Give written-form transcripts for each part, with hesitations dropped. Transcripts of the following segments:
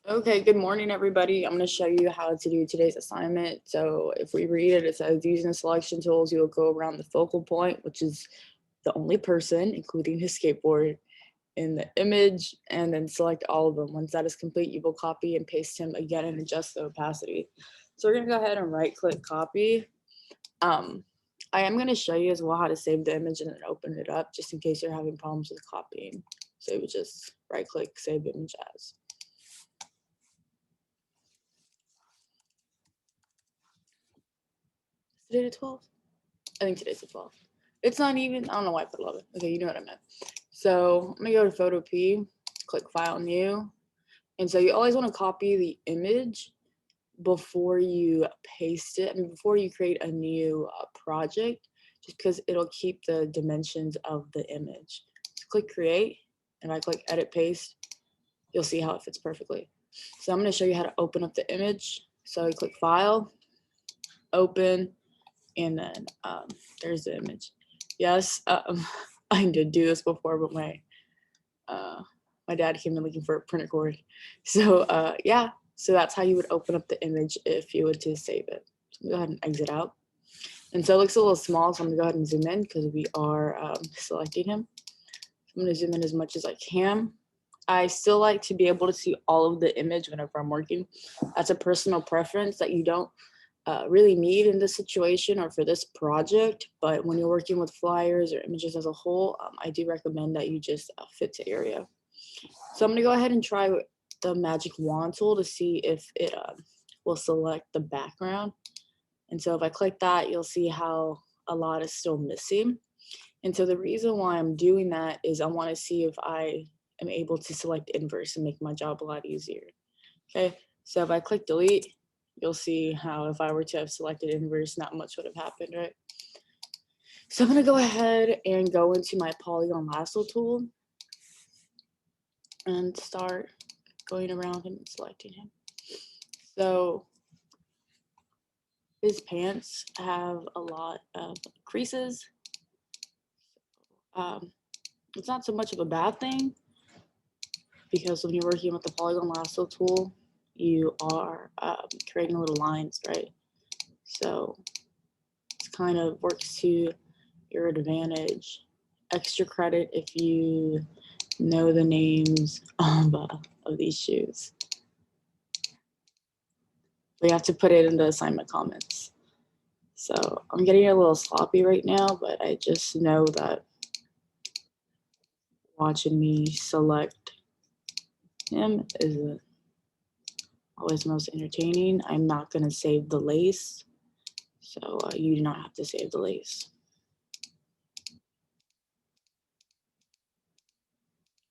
Okay, good morning, everybody. I'm going to show you how to do today's assignment. So if we read it, it says using the selection tools, you will go around the focal point, which is the only person, including his skateboard, in the image, and then select all of them. Once that is complete, you will copy and paste him again and adjust the opacity. So we're going to go ahead and right-click copy. I am going to show you as well how to save the image and then open it up, just in case you're having problems with copying. So you would just right-click, save image as. Today the 12th? I think today's the 12th. It's not even, I don't know why I put 11. Okay, you know what I meant. So I'm gonna go to Photo P, click File New. And so you always wanna copy the image before you paste it, before you create a new project, just because it'll keep the dimensions of the image. So click Create, and if I click Edit Paste, you'll see how it fits perfectly. So I'm gonna show you how to open up the image. So you click File, Open, and then there's the image. Yes, I did do this before, but my dad came in looking for a printer cord. So yeah, so that's how you would open up the image if you were to save it. So go ahead and exit out. And so it looks a little small, so I'm gonna go ahead and zoom in because we are selecting him. So I'm gonna zoom in as much as I can. I still like to be able to see all of the image whenever I'm working. That's a personal preference that you don't really need in this situation or for this project, but when you're working with flyers or images as a whole, I do recommend that you just fit to area. So I'm gonna go ahead and try the magic wand tool to see if it will select the background. And so if I click that, you'll see how a lot is still missing. And so the reason why I'm doing that is I want to see if I am able to select inverse and make my job a lot easier. Okay, so if I click delete, you'll see how if I were to have selected inverse, not much would have happened, right? So I'm gonna go ahead and go into my polygon lasso tool and start going around him and selecting him. So his pants have a lot of creases. It's not so much of a bad thing because when you're working with the polygon lasso tool, you are creating little lines, right? So it kind of works to your advantage. Extra credit if you know the names of these shoes. We have to put it in the assignment comments. So I'm getting a little sloppy right now, but I just know that watching me select him is always most entertaining. I'm not going to save the lace, so you do not have to save the lace.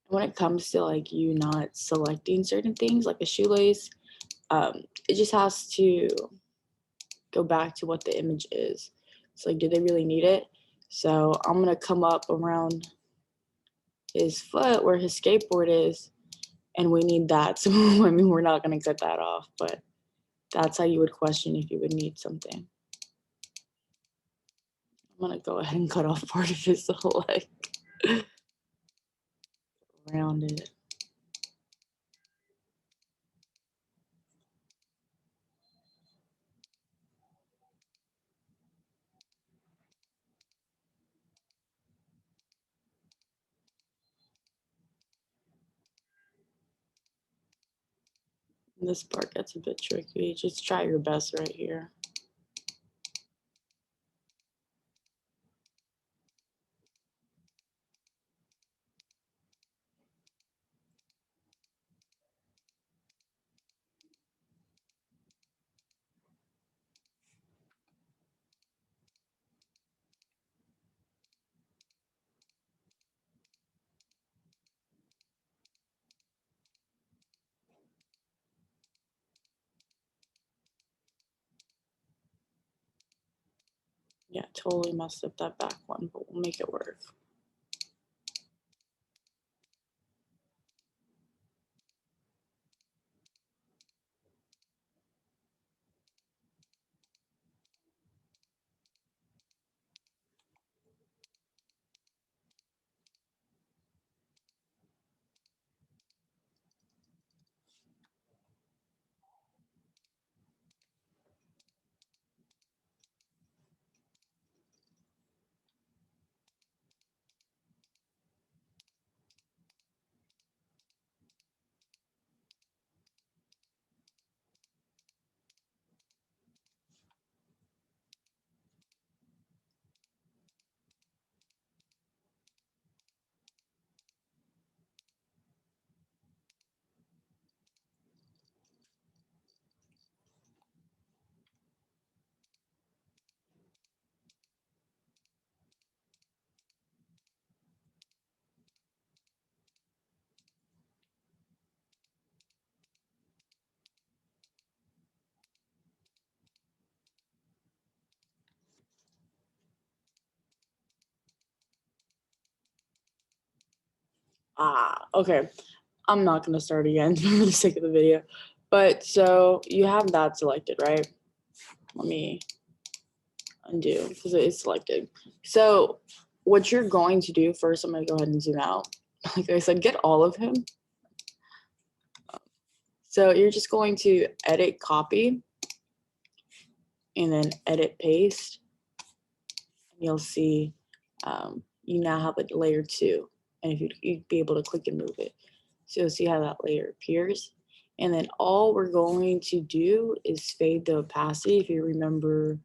When it comes to like you not selecting certain things like a shoelace, it just has to go back to what the image is. So like, do they really need it? So I'm gonna come up around his foot where his skateboard is, and we need that. So I mean, we're not gonna cut that off, but that's how you would question if you would need something. I'm gonna go ahead and cut off part of his leg around it. This part gets a bit tricky. Just try your best right here. Yeah, totally messed up that back one, but we'll make it work. Okay. I'm not going to start again for the sake of the video. But so you have that selected, right? Let me undo because it is selected. So what you're going to do first, I'm going to go ahead and zoom out. Like I said, get all of him. So you're just going to edit copy and then edit paste. You'll see you now have a layer 2. And if you'd be able to click and move it. So you'll see how that layer appears. And then all we're going to do is fade the opacity. If you remember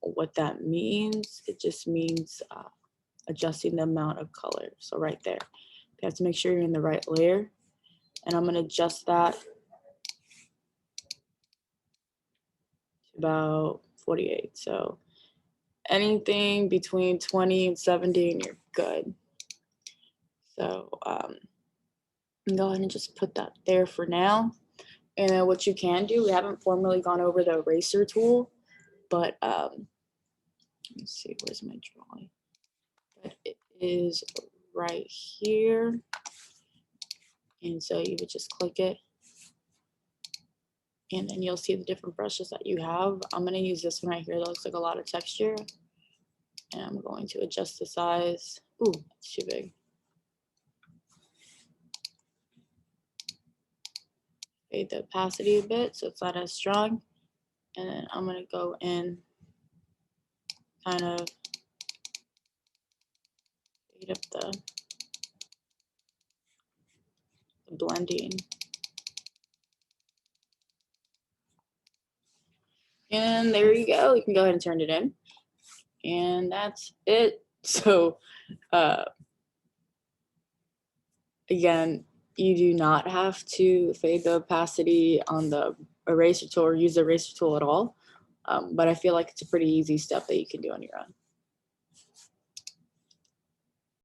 what that means, it just means adjusting the amount of color. So right there, you have to make sure you're in the right layer. And I'm going to adjust that to about 48. So anything between 20 and 70 and you're good. So go ahead and just put that there for now. And then what you can do, we haven't formally gone over the eraser tool, but let me see, where's my drawing? But it is right here. And so you would just click it. And then you'll see the different brushes that you have. I'm going to use this one right here that looks like a lot of texture. And I'm going to adjust the size. Ooh, it's too big. Fade the opacity a bit so it's not as strong. And then I'm going to go in kind of fade up the blending. And there you go. You can go ahead and turn it in. And that's it. So again, you do not have to fade the opacity on the eraser tool or use the eraser tool at all. But I feel like it's a pretty easy step that you can do on your own.